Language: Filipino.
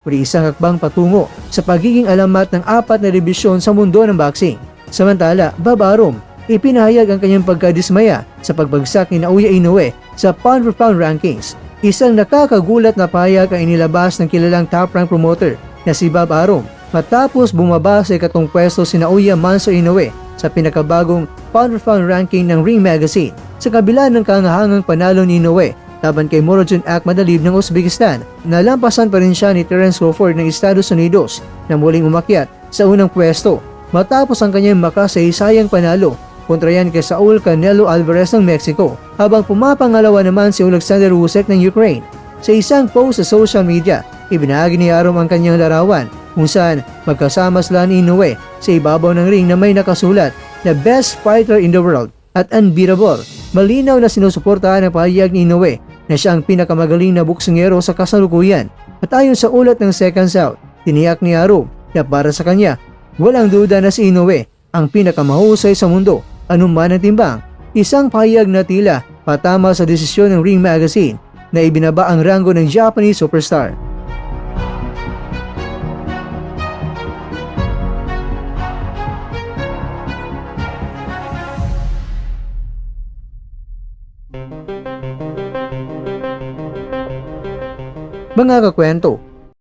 kundi isang hakbang patungo sa pagiging alamat ng 4 na dibisyon sa mundo ng boxing. Samantala, Bob Arum, ipinahayag ang kanyang pagkadismaya sa pagbagsak ni Naoya Inoue sa pound-for-pound rankings. Isang nakakagulat na pahayag ang inilabas ng kilalang top-rank promoter na si Bob Arum matapos bumaba sa ikatong pwesto si Naoya Manso Inoue sa pinakabagong pound-for-pound ranking ng Ring Magazine sa kabila ng kahangahangang panalo ni Inoue laban kay Murodjon Akhmadalib ng Uzbekistan. Nalampasan pa rin siya ni Terence Crawford ng Estados Unidos na muling umakyat sa unang pwesto matapos ang kanyang makasaysayang panalo kontra yan kay Saul Canelo Alvarez ng Mexico, habang pumapangalawa naman si Alexander Usyk ng Ukraine. Sa isang post sa social media, ibinahagi ni Arum ang kanyang larawan kung saan magkasama sila ni Inoue sa ibabaw ng ring na may nakasulat na Best Fighter in the World at Unbeatable. Malinaw na sinusuportahan ang pahayag ni Inoue na siya ang pinakamagaling na boksingero sa kasalukuyan. At ayon sa ulat ng Seconds Out, tiniyak ni Arum na para sa kanya, walang duda na si Inoue ang pinakamahusay sa mundo anuman ang timbang. Isang pahayag na tila patama sa desisyon ng Ring Magazine na ibinaba ang ranggo ng Japanese superstar. Mga kakwento,